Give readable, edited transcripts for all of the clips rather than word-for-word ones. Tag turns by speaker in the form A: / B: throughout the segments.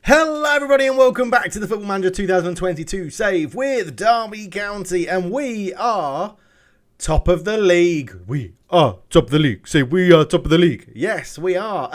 A: Hello everybody and welcome back to the Football Manager 2022 save with Derby County, and we are top of the league. We are top of the league. Say we are top of the league. Yes, we are.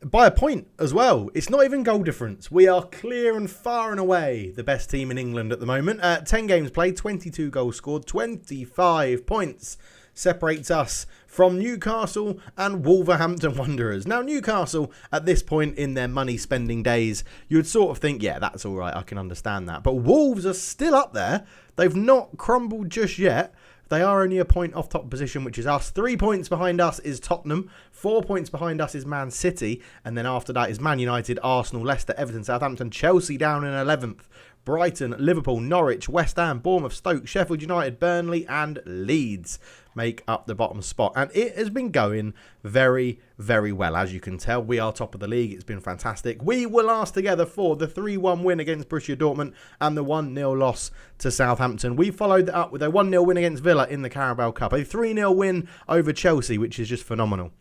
A: By a point as well. It's not even goal difference. We are clear and far and away the best team in England at the moment. 10 games played, 22 goals scored, 25 points separates us from Newcastle and Wolverhampton Wanderers. Now, Newcastle, at this point in their money-spending days, you would sort of think, yeah, that's all right, I can understand that. But Wolves are still up there. They've not crumbled just yet. They are only a point off top position, which is us. 3 points behind us is Tottenham. 4 points behind us is Man City. And then after that is Man United, Arsenal, Leicester, Everton, Southampton, Chelsea down in 11th. Brighton, Liverpool, Norwich, West Ham, Bournemouth, Stoke, Sheffield United, Burnley and Leeds make up the bottom spot. And it has been going very, very well. As you can tell, we are top of the league. It's been fantastic. We were last together for the 3-1 win against Borussia Dortmund and the 1-0 loss to Southampton. We followed that up with a 1-0 win against Villa in the Carabao Cup. A 3-0 win over Chelsea, which is just phenomenal.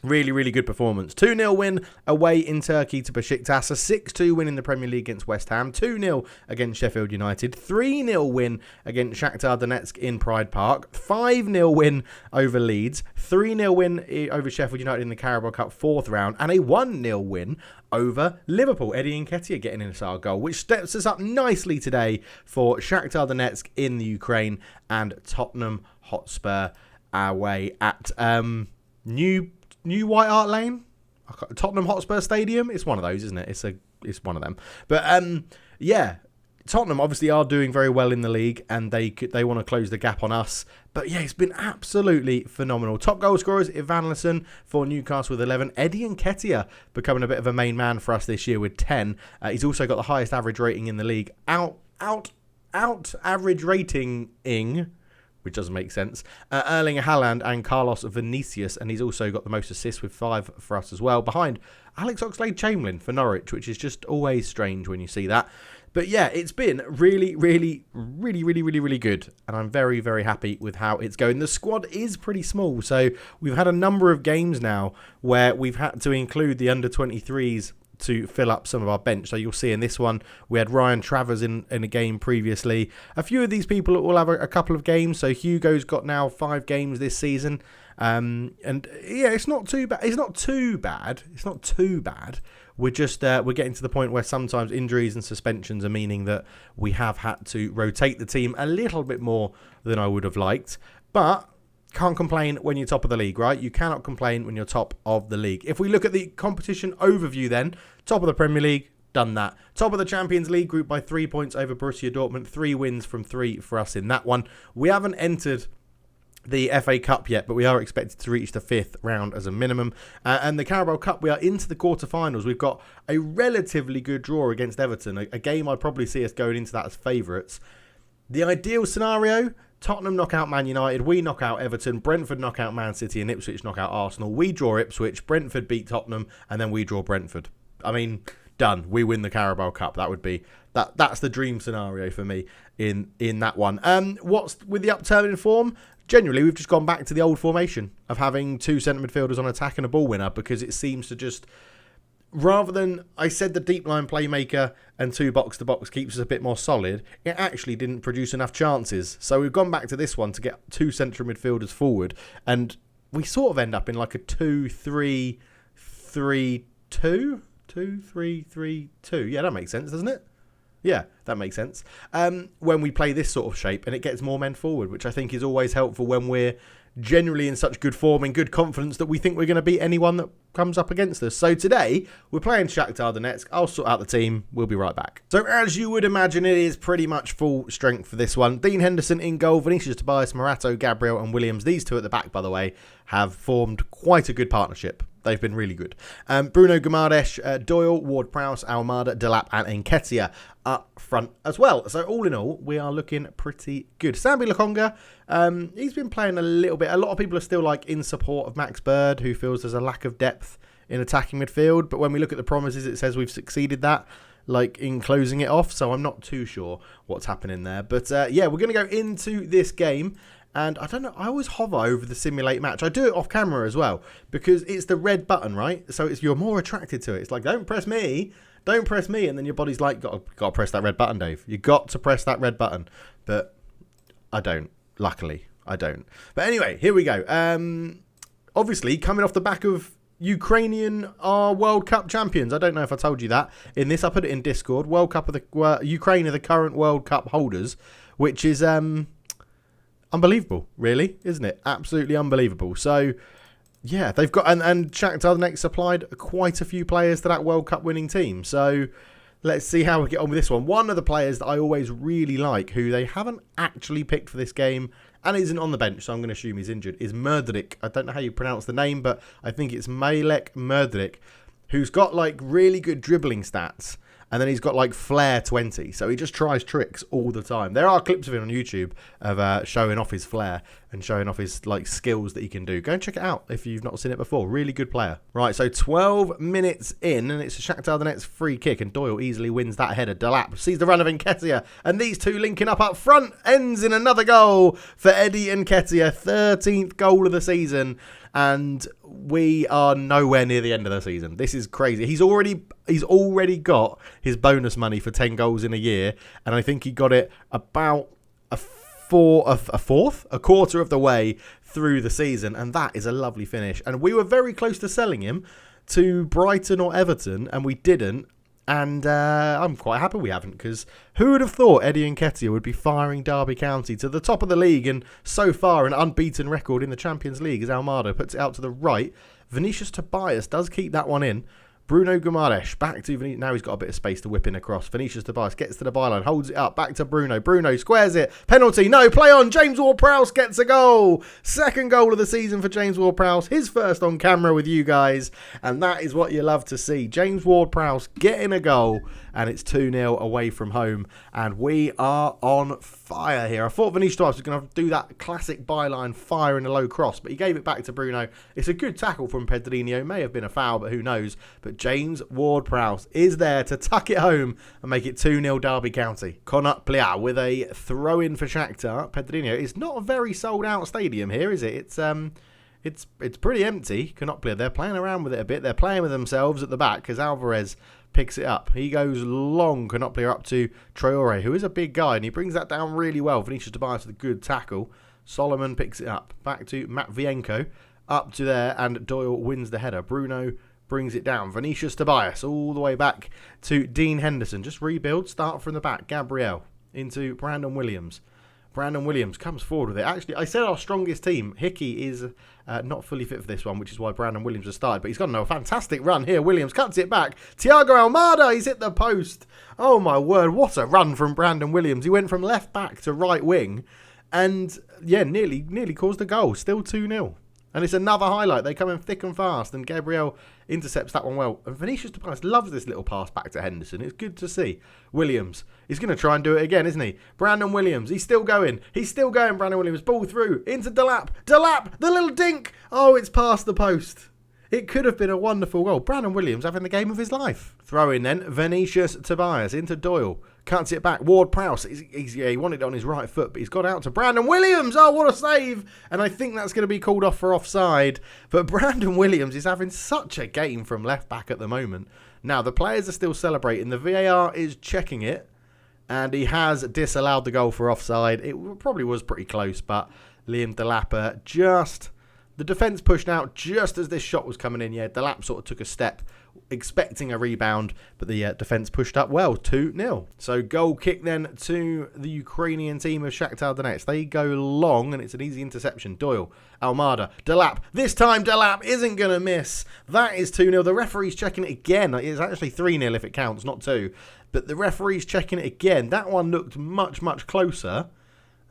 A: Really, really good performance. 2-0 win away in Turkey to Besiktas. A 6-2 win in the Premier League against West Ham. 2-0 against Sheffield United. 3-0 win against Shakhtar Donetsk in Pride Park. 5-0 win over Leeds. 3-0 win over Sheffield United in the Carabao Cup 4th round. And a 1-0 win over Liverpool. Eddie Nketiah getting in a goal, which steps us up nicely today for Shakhtar Donetsk in the Ukraine and Tottenham Hotspur away at New White Hart Lane, Tottenham Hotspur Stadium. It's one of those, isn't it? It's one of them. But yeah, Tottenham obviously are doing very well in the league, and they want to close the gap on us. But yeah, it's been absolutely phenomenal. Top goal scorers, Evanilson for Newcastle with 11. Eddie Nketiah becoming a bit of a main man for us this year with 10. He's also got the highest average rating in the league. Out average rating-ing, which doesn't make sense. Erling Haaland and Carlos Vinicius, and he's also got the most assists with 5 for us as well, behind Alex Oxlade-Chamberlain for Norwich, which is just always strange when you see that. But yeah, it's been really, really, really, really, really, really good, and I'm very, very happy with how it's going. The squad is pretty small, so we've had a number of games now where we've had to include the under-23s to fill up some of our bench. So you'll see in this one, we had Ryan Travers in a game previously. A few of these people will have a couple of games. So Hugo's got now 5 games this season. And yeah, it's not too bad. It's not too bad. We're just, we're getting to the point where sometimes injuries and suspensions are meaning that we have had to rotate the team a little bit more than I would have liked. But can't complain when you're top of the league, right? You cannot complain when you're top of the league. If we look at the competition overview then, top of the Premier League, done that. Top of the Champions League group by 3 points over Borussia Dortmund. 3 wins from 3 for us in that one. We haven't entered the FA Cup yet, but we are expected to reach the 5th round as a minimum. And the Carabao Cup, we are into the quarterfinals. We've got a relatively good draw against Everton, a game I'd probably see us going into that as favourites. The ideal scenario: Tottenham knock out Man United, we knock out Everton, Brentford knock out Man City, and Ipswich knock out Arsenal. We draw Ipswich, Brentford beat Tottenham, and then we draw Brentford. I mean, done. We win the Carabao Cup. That would be that's the dream scenario for me in that one. What's with the upturn in form? Generally, we've just gone back to the old formation of having 2 centre midfielders on attack and a ball winner, because it seems to just, rather than, I said the deep line playmaker and 2 box-to-box keeps us a bit more solid, it actually didn't produce enough chances. So we've gone back to this one to get 2 central midfielders forward, and we sort of end up in like a 2-3-3-2? 2-3-3-2. Yeah, that makes sense, doesn't it? Yeah, that makes sense. When we play this sort of shape, and it gets more men forward, which I think is always helpful when we're generally in such good form and good confidence that we think we're going to beat anyone that comes up against us. So today, we're playing Shakhtar Donetsk. I'll sort out the team. We'll be right back. So as you would imagine, it is pretty much full strength for this one. Dean Henderson in goal, Vinicius Tobias, Morato, Gabriel and Williams. These 2 at the back, by the way, have formed quite a good partnership. They've been really good. Bruno Guimaraes, Doyle, Ward-Prowse, Almada, Delap and Nketiah up front as well. So all in all, we are looking pretty good. Sambi Lokonga, he's been playing a little bit. A lot of people are still like in support of Max Bird, who feels there's a lack of depth in attacking midfield. But when we look at the promises, it says we've succeeded that, like in closing it off. So I'm not too sure what's happening there. But yeah, we're going to go into this game. And I don't know, I always hover over the simulate match. I do it off camera as well, because it's the red button, right? So you're more attracted to it. It's like, don't press me, Don't press me, and then your body's like, got to press that red button, Dave. You got to press that red button. But I don't. Luckily, I don't. But anyway, here we go. Obviously, coming off the back of Ukrainian are World Cup champions. I don't know if I told you that. In this, I put it in Discord. World Cup of the Ukraine are the current World Cup holders, which is unbelievable, really, isn't it? Absolutely unbelievable. So, yeah, they've got and Shakhtar Donetsk supplied quite a few players to that World Cup winning team. So let's see how we get on with this one. One of the players that I always really like, who they haven't actually picked for this game and isn't on the bench, so I'm going to assume he's injured, is Merdrik. I don't know how you pronounce the name, but I think it's Malek Merdrik, who's got like really good dribbling stats. And then he's got like flair 20. So he just tries tricks all the time. There are clips of him on YouTube of showing off his flair and showing off his like skills that he can do. Go and check it out if you've not seen it before. Really good player. Right, so 12 minutes in, and it's a Shakhtar Donetsk free kick, and Doyle easily wins that header. Delap sees the run of Nketiah, and these two linking up front ends in another goal for Eddie Nketiah. 13th goal of the season. And we are nowhere near the end of the season. This is crazy. He's already got his bonus money for 10 goals in a year, and I think he got it about a quarter of the way through the season, and that is a lovely finish. And we were very close to selling him to Brighton or Everton, and we didn't. And I'm quite happy we haven't, because who would have thought Eddie Nketiah would be firing Derby County to the top of the league, and so far an unbeaten record in the Champions League as Almada puts it out to the right. Vinicius Tobias does keep that one in. Bruno Guimaraes back to Vinicius. Now he's got a bit of space to whip in across. Vinicius Tobias gets to the byline, holds it up, back to Bruno. Bruno squares it. Penalty. No, play on. James Ward-Prowse gets a goal. Second goal of the season for James Ward-Prowse. His first on camera with you guys. And that is what you love to see. James Ward-Prowse getting a goal. And it's 2-0 away from home. And we are on fire here. I thought Vinicius Tobias was going to do that classic byline fire in a low cross, but he gave it back to Bruno. It's a good tackle from Pedrinho. May have been a foul, but who knows. But James Ward-Prowse is there to tuck it home and make it 2-0 Derby County. Konoplia with a throw-in for Shakhtar. Pedrinho. It's not a very sold-out stadium here, is it? It's pretty empty. Konoplia, they're playing around with it a bit. They're playing with themselves at the back because Alvarez picks it up. He goes long. Konoplia up to Traore, who is a big guy, and he brings that down really well. Vinicius Tobias with a good tackle. Solomon picks it up. Back to Matvienko. Up to there, and Doyle wins the header. Bruno brings it down. Vinicius Tobias all the way back to Dean Henderson. Just rebuild, start from the back. Gabriel into Brandon Williams. Brandon Williams comes forward with it. Actually, I said our strongest team. Hickey is not fully fit for this one, which is why Brandon Williams has started. But he's got a fantastic run here. Williams cuts it back. Thiago Almada, he's hit the post. Oh, my word. What a run from Brandon Williams. He went from left back to right wing. And, yeah, nearly caused a goal. Still 2-0. And it's another highlight. They come in thick and fast, and Gabriel intercepts that one well. And Vinicius Tobias loves this little pass back to Henderson. It's good to see. Williams, he's going to try and do it again, isn't he? Brandon Williams, he's still going. Brandon Williams, ball through, into Delap. Delap, the little dink. Oh, it's past the post. It could have been a wonderful goal. Brandon Williams having the game of his life. Throw in then, Vinicius Tobias into Doyle. Cuts it back. Ward-Prowse, he wanted it on his right foot, but he's got out to Brandon Williams. Oh, what a save. And I think that's going to be called off for offside. But Brandon Williams is having such a game from left back at the moment. Now, the players are still celebrating. The VAR is checking it. And he has disallowed the goal for offside. It probably was pretty close, but Liam Delap just... The defence pushed out just as this shot was coming in. Yeah, Delap sort of took a step, expecting a rebound, but the defence pushed up well, 2-0. So goal kick then to the Ukrainian team of Shakhtar Donetsk. They go long, and it's an easy interception. Doyle, Almada, Delap. This time Delap isn't going to miss. That is 2-0. The referee's checking it again. It's actually 3-0 if it counts, not 2. But the referee's checking it again. That one looked much, much closer.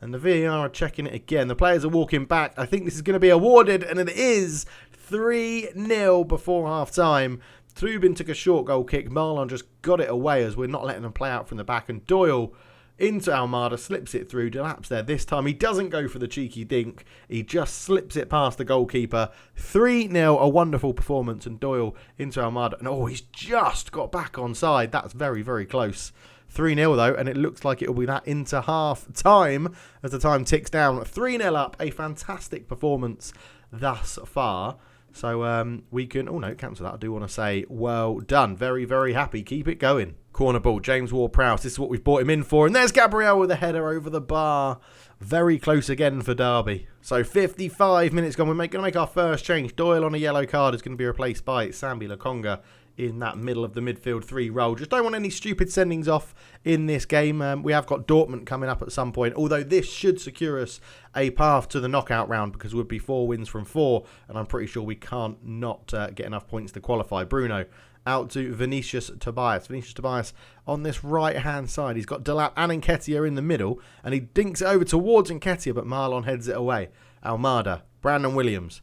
A: And the VAR are checking it again. The players are walking back. I think this is going to be awarded, and it is 3-0 before half-time. Trubin took a short goal kick. Marlon just got it away as we're not letting them play out from the back. And Doyle into Almada, slips it through. Delap's there this time. He doesn't go for the cheeky dink. He just slips it past the goalkeeper. 3-0, a wonderful performance. And Doyle into Almada. And he's just got back onside. That's very, very close. 3-0 though, and it looks like it will be that into half time as the time ticks down. 3-0 up, a fantastic performance thus far. So we can... Oh, no, cancel that. I do want to say well done. Very, very happy. Keep it going. Corner ball, James Ward-Prowse. This is what we've brought him in for. And there's Gabriel with a header over the bar. Very close again for Derby. So 55 minutes gone. We're going to make our first change. Doyle on a yellow card is going to be replaced by Sambi Lokonga in that middle of the midfield 3 role. Just don't want any stupid sendings off in this game. We have got Dortmund coming up at some point, although this should secure us a path to the knockout round because it would be 4 wins from 4, and I'm pretty sure we can't not get enough points to qualify. Bruno out to Vinicius Tobias. Vinicius Tobias on this right-hand side. He's got Delap and Nketiah in the middle, and he dinks it over towards Nketiah, but Marlon heads it away. Almada, Brandon Williams,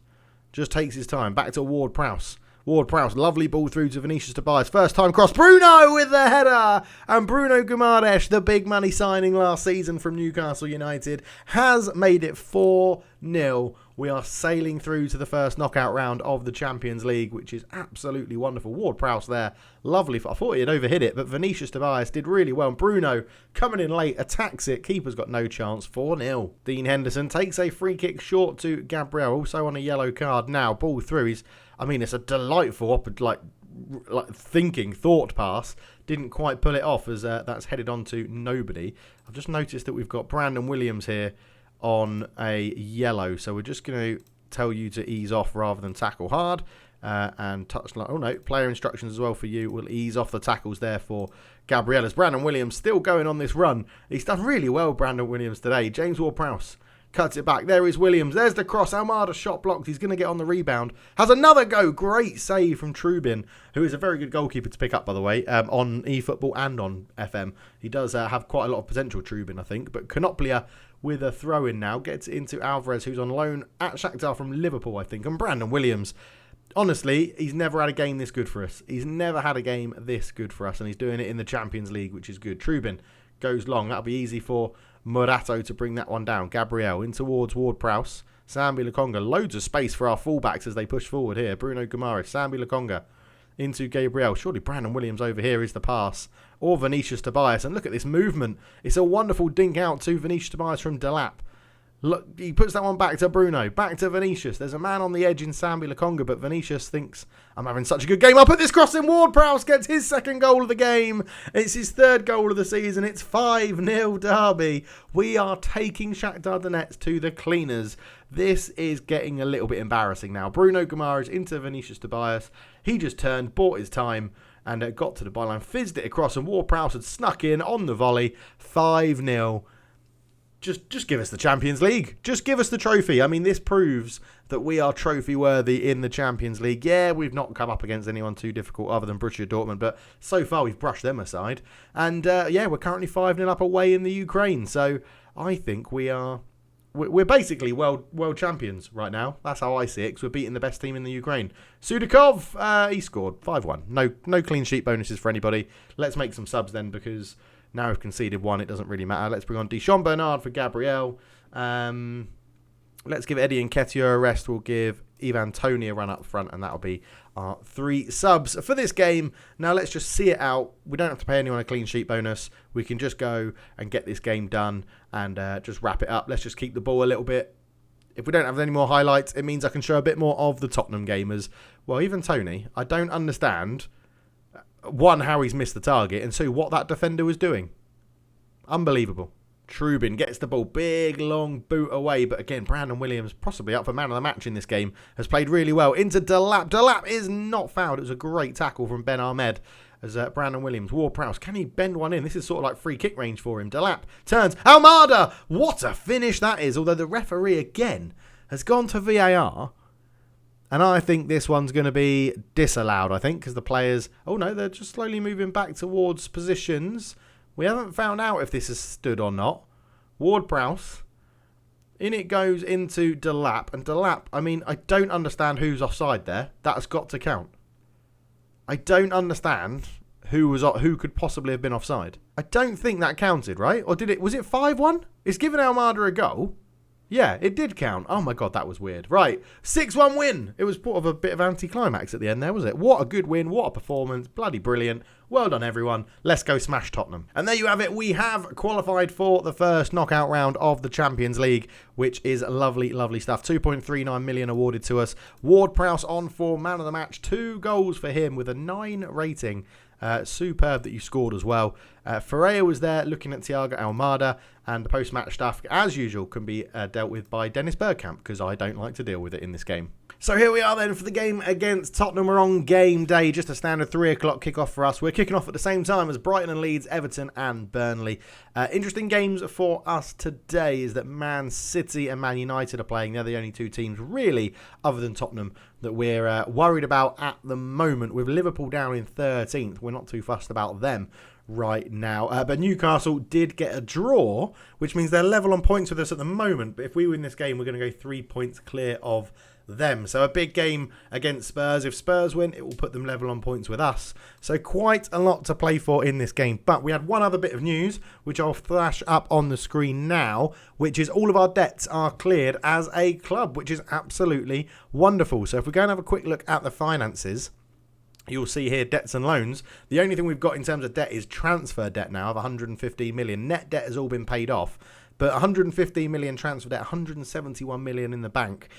A: just takes his time. Back to Ward-Prowse. Ward-Prowse, lovely ball through to Vinicius Tobias. First time cross, Bruno with the header. And Bruno Guimaraes, the big money signing last season from Newcastle United, has made it 4-0. We are sailing through to the first knockout round of the Champions League, which is absolutely wonderful. Ward-Prowse there, lovely. I thought he had overhit it, but Vinicius Tobias did really well. And Bruno coming in late, attacks it. Keeper's got no chance, 4-0. Dean Henderson takes a free kick short to Gabriel, also on a yellow card now. Ball through. It's a delightful, thought pass. Didn't quite pull it off as that's headed on to nobody. I've just noticed that we've got Brandon Williams here on a yellow. So we're just going to tell you to ease off rather than tackle hard. And touch like, oh no, player instructions as well for you. We'll ease off the tackles there for Gabriel. As Brandon Williams still going on this run. He's done really well, Brandon Williams, today. James Ward-Prowse cuts it back. There is Williams. There's the cross. Almada shot blocked. He's going to get on the rebound. Has another go. Great save from Trubin, who is a very good goalkeeper to pick up, by the way, on eFootball and on FM. He does have quite a lot of potential, Trubin, I think. But Konoplia with a throw-in now gets into Alvarez, who's on loan at Shakhtar from Liverpool, I think. And Brandon Williams, honestly, he's never had a game this good for us. He's never had a game this good for us. And he's doing it in the Champions League, which is good. Trubin goes long. That'll be easy for Murato to bring that one down. Gabriel in towards Ward-Prowse. Sambi Lokonga. Loads of space for our fullbacks as they push forward here. Bruno Guimaraes. Sambi Lokonga into Gabriel. Surely Brandon Williams over here is the pass. Or Vinicius Tobias. And look at this movement. It's a wonderful dink out to Vinicius Tobias from Delap. Look, he puts that one back to Bruno. Back to Vinicius. There's a man on the edge in Sambi Lokonga, but Vinicius thinks, I'm having such a good game. I'll put this cross in. Ward-Prowse gets his second goal of the game. It's his third goal of the season. It's 5-0 Derby. We are taking Shakhtar Donetsk to the cleaners. This is getting a little bit embarrassing now. Bruno Guimaraes into Vinicius Tobias. He just turned, bought his time, and got to the byline, fizzed it across, and Ward-Prowse had snuck in on the volley. 5-0. Just give us the Champions League. Just give us the trophy. I mean, this proves that we are trophy worthy in the Champions League. Yeah, we've not come up against anyone too difficult other than Borussia Dortmund, but so far we've brushed them aside. And we're currently 5-0 up away in the Ukraine. So I think we're basically world champions right now. That's how I see it, because we're beating the best team in the Ukraine. Sudakov, he scored 5-1. No clean sheet bonuses for anybody. Let's make some subs then, because now we've conceded 1, it doesn't really matter. Let's bring on Deschamps Bernard for Gabriel. Let's give Eddie Nketiah a rest. We'll give Ivan Toney a run up front, and that'll be our 3 subs for this game. Now let's just see it out. We don't have to pay anyone a clean sheet bonus. We can just go and get this game done and just wrap it up. Let's just keep the ball a little bit. If we don't have any more highlights, it means I can show a bit more of the Tottenham gamers. Well, even Toney, I don't understand, 1, how he's missed the target, and 2, what that defender was doing. Unbelievable. Trubin gets the ball, big, long boot away, but again, Brandon Williams, possibly up for man of the match in this game, has played really well. Into Delap. Delap is not fouled. It was a great tackle from Ben Ahmed as Brandon Williams. Ward-Prowse, can he bend one in? This is sort of like free kick range for him. Delap turns. Almada! What a finish that is, although the referee, again, has gone to VAR. And I think this one's going to be disallowed, I think, because the players... Oh, no, they're just slowly moving back towards positions. We haven't found out if this has stood or not. Ward-Prowse. In it goes into Delap. And Delap, I mean, I don't understand who's offside there. That's got to count. I don't understand who could possibly have been offside. I don't think that counted, right? Or did it? Was it 5-1? It's given Almada a goal. Yeah, it did count. Oh my God, that was weird. Right, 6-1 win. It was sort of a bit of anticlimax at the end there, was it? What a good win. What a performance. Bloody brilliant. Well done, everyone. Let's go smash Tottenham. And there you have it. We have qualified for the first knockout round of the Champions League, which is lovely, lovely stuff. 2.39 million awarded to us. Ward-Prowse on for man of the match. 2 goals for him with a 9 rating. Superb that you scored as well. Ferreira was there looking at Thiago Almada, and the post-match stuff, as usual, can be dealt with by Dennis Bergkamp, because I don't like to deal with it in this game. So here we are then for the game against Tottenham. We're on game day, just a standard 3 o'clock kickoff for us. We're kicking off at the same time as Brighton and Leeds, Everton and Burnley. Interesting games for us today is that Man City and Man United are playing. They're the only 2 teams really, other than Tottenham, that we're worried about at the moment. With Liverpool down in 13th, we're not too fussed about them right now. But Newcastle did get a draw, which means they're level on points with us at the moment. But if we win this game, we're going to go 3 points clear of them. So a big game against Spurs. If Spurs win, it will put them level on points with us. So quite a lot to play for in this game. But we had one other bit of news, which I'll flash up on the screen now, which is all of our debts are cleared as a club, which is absolutely wonderful. So if we go and have a quick look at the finances, you'll see here debts and loans. The only thing we've got in terms of debt is transfer debt now of 115 million. Net debt has all been paid off, but 115 million transfer debt, 171 million in the bank.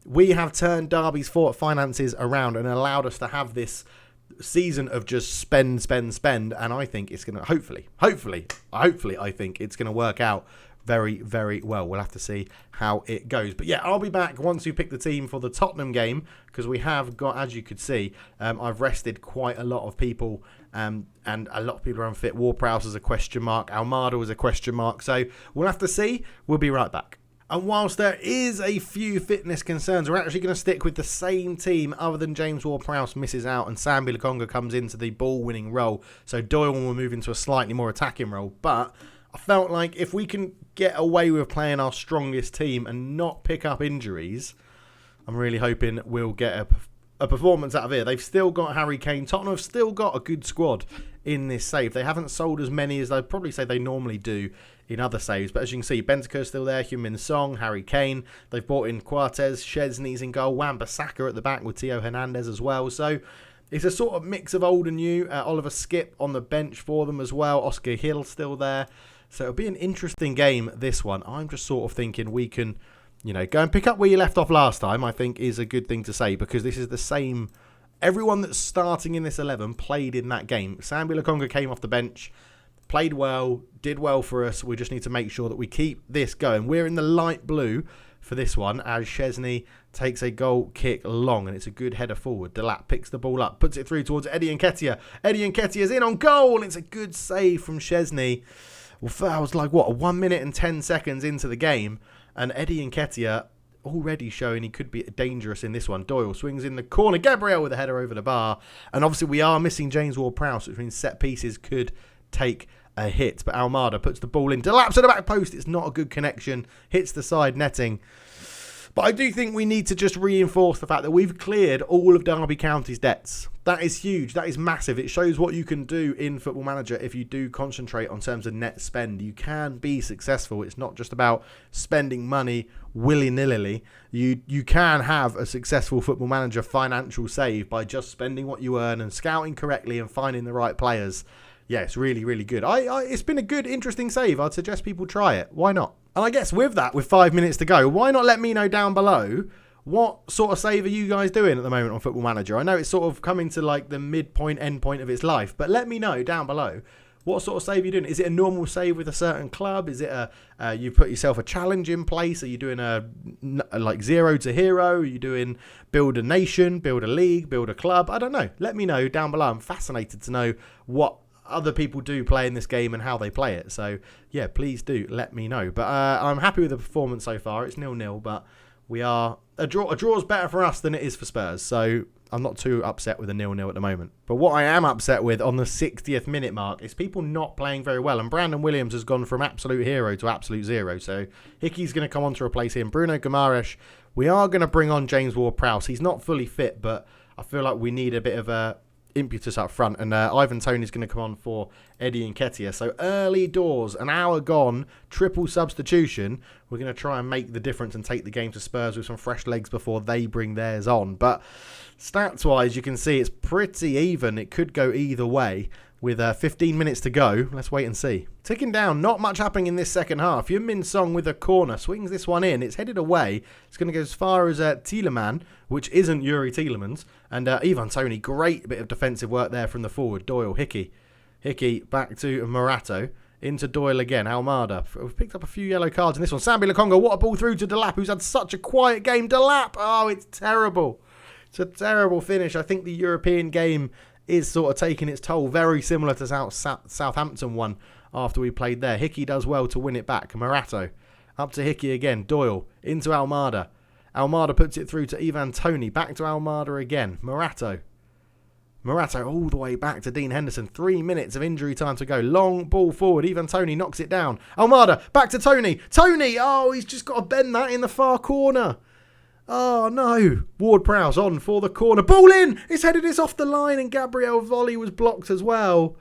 A: We have turned Derby's finances around and allowed us to have this season of just spend, and I think it's going to hopefully, I think it's going to work out very, very well. We'll have to see how it goes. But yeah, I'll be back once we pick the team for the Tottenham game, because we have got, as you could see, I've rested quite a lot of people, and a lot of people are unfit. Ward-Prowse is a question mark. Almada was a question mark. So we'll have to see. We'll be right back. And whilst there is a few fitness concerns, we're actually going to stick with the same team other than James Ward-Prowse misses out and Sambi Lokonga comes into the ball-winning role. So Doyle will move into a slightly more attacking role. But I felt like if we can get away with playing our strongest team and not pick up injuries, I'm really hoping we'll get a performance out of here. They've still got Harry Kane. Tottenham have still got a good squad in this save. They haven't sold as many as I'd probably say they normally do in other saves. But as you can see, Bentancur's still there, Heung-min Song, Harry Kane. They've brought in Quartez, Szczesny's in goal, Wan-Bissaka at the back with Theo Hernandez as well. So it's a sort of mix of old and new. Oliver Skipp on the bench for them as well. Oscar Hill still there. So it'll be an interesting game, this one. I'm just sort of thinking we can, go and pick up where you left off last time, I think is a good thing to say, because this is the same. Everyone that's starting in this 11 played in that game. Sambi Lokonga came off the bench, played well, did well for us. We just need to make sure that we keep this going. We're in the light blue for this one as Szczesny takes a goal kick long, and it's a good header forward. Delap picks the ball up, puts it through towards Eddie Nketiah. Eddie Nketiah's in on goal, and it's a good save from Szczesny. Well, I was like, 1 minute and 10 seconds into the game, and Eddie Nketiah already showing he could be dangerous in this one. Doyle swings in the corner. Gabriel with a header over the bar. And obviously we are missing James Ward-Prowse, which means set pieces could take a hit. But Almada puts the ball in. Delapse at the back post. It's not a good connection. Hits the side netting. But I do think we need to just reinforce the fact that we've cleared all of Derby County's debts. That is huge. That is massive. It shows what you can do in Football Manager if you do concentrate on terms of net spend. You can be successful. It's not just about spending money willy-nilly. You can have a successful Football Manager financial save by just spending what you earn and scouting correctly and finding the right players. Yeah, it's really, really good. It's been a good, interesting save. I'd suggest people try it. Why not? And I guess with that, with 5 minutes to go, why not let me know down below what sort of save are you guys doing at the moment on Football Manager? I know it's sort of coming to like the midpoint, end point of its life, but let me know down below what sort of save you're doing. Is it a normal save with a certain club? Is it you put yourself a challenge in place? Are you doing a like 0 to hero? Are you doing build a nation, build a league, build a club? I don't know. Let me know down below. I'm fascinated to know what other people do play in this game and how they play it. So yeah, please do let me know. But I'm happy with the performance so far. It's 0-0, but we are a draw is better for us than it is for Spurs. So I'm not too upset with a 0-0 at the moment. But what I am upset with on the 60th minute mark is people not playing very well. And Brandon Williams has gone from absolute hero to absolute zero. So Hickey's going to come on to replace him. Bruno Guimaraes, we are going to bring on James Ward-Prowse. He's not fully fit, but I feel like we need a bit of a impetus up front, and Ivan Toney's going to come on for Eddie Nketiah. So early doors, an hour gone, triple substitution. We're going to try and make the difference and take the game to Spurs with some fresh legs before they bring theirs on. But stats-wise, you can see it's pretty even. It could go either way. With 15 minutes to go, let's wait and see. Ticking down, not much happening in this second half. Min Song with a corner, swings this one in. It's headed away. It's going to go as far as Tielemans, which isn't Yuri Tielemans. And Ivan Toney, great bit of defensive work there from the forward. Doyle, Hickey back to Morato. Into Doyle again, Almada. We've picked up a few yellow cards in this one. Sambi Lokonga, what a ball through to Delap, who's had such a quiet game. Delap, oh, it's terrible. It's a terrible finish. I think the European game is sort of taking its toll, very similar to Southampton one after we played there. Hickey does well to win it back. Morato up to Hickey again. Doyle into Almada. Almada puts it through to Ivan Toney. Back to Almada again. Morato all the way back to Dean Henderson. 3 minutes of injury time to go. Long ball forward. Ivan Toney knocks it down. Almada back to Toney. Toney! Oh, he's just got to bend that in the far corner. Oh, no. Ward-Prowse on for the corner. Ball in! It's headed this off the line, and Gabriel volley was blocked as well.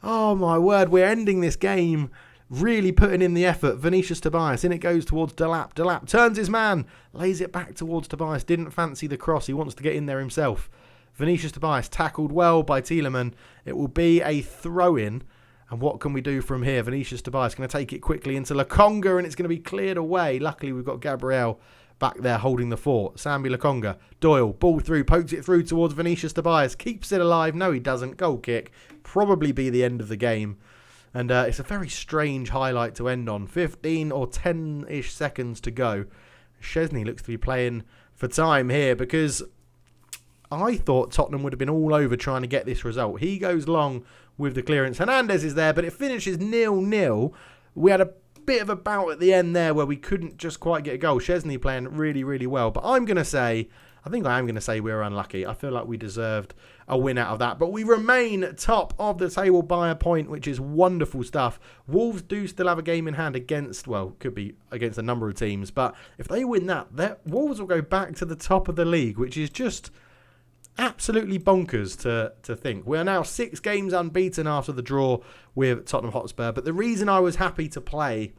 A: Oh, my word. We're ending this game really putting in the effort. Vinicius Tobias. In it goes towards Delap. Delap turns his man. Lays it back towards Tobias. Didn't fancy the cross. He wants to get in there himself. Vinicius Tobias tackled well by Tielemans. It will be a throw-in. And what can we do from here? Vinicius Tobias going to take it quickly into Lokonga, and it's going to be cleared away. Luckily, we've got Gabriel back there holding the fort. Sambi Lokonga. Doyle, ball through, pokes it through towards Vinicius Tobias. Keeps it alive. No, he doesn't. Goal kick. Probably be the end of the game. And it's a very strange highlight to end on. 15 or 10-ish seconds to go. Szczesny looks to be playing for time here because I thought Tottenham would have been all over trying to get this result. He goes long with the clearance. Hernandez is there, but it finishes 0-0. We had a bit of a bout at the end there where we couldn't just quite get a goal. Szczesny playing really, really well. But I am going to say we were unlucky. I feel like we deserved a win out of that. But we remain top of the table by a point, which is wonderful stuff. Wolves do still have a game in hand against, well, could be against a number of teams. But if they win that, Wolves will go back to the top of the league, which is just absolutely bonkers to think. We are now 6 games unbeaten after the draw with Tottenham Hotspur. But the reason I was happy to play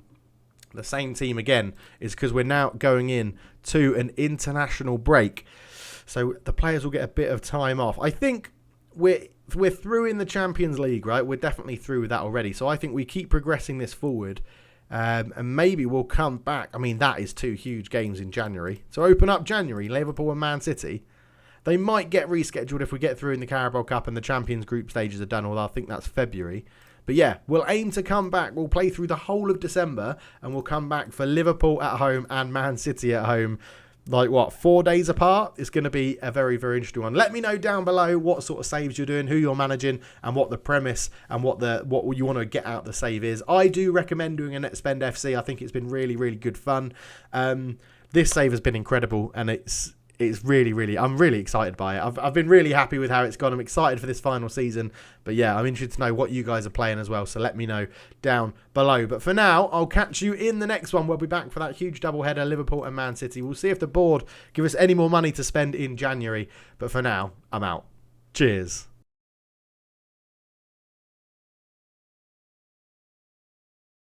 A: the same team again is because we're now going in to an international break. So the players will get a bit of time off. I think we're through in the Champions League, right? We're definitely through with that already. So I think we keep progressing this forward. And maybe we'll come back. I mean, that is 2 huge games in January. To open up January, Liverpool and Man City. They might get rescheduled if we get through in the Carabao Cup and the Champions group stages are done, although I think that's February. But yeah, we'll aim to come back. We'll play through the whole of December and we'll come back for Liverpool at home and Man City at home. 4 days apart? It's going to be a very, very interesting one. Let me know down below what sort of saves you're doing, who you're managing, and what the premise and what you want to get out the save is. I do recommend doing a net spend FC. I think it's been really, really good fun. This save has been incredible, and it's really, I'm really excited by it. I've been really happy with how it's gone. I'm excited for this final season. But yeah, I'm interested to know what you guys are playing as well. So let me know down below. But for now, I'll catch you in the next one. We'll be back for that huge doubleheader, Liverpool and Man City. We'll see if the board give us any more money to spend in January. But for now, I'm out. Cheers.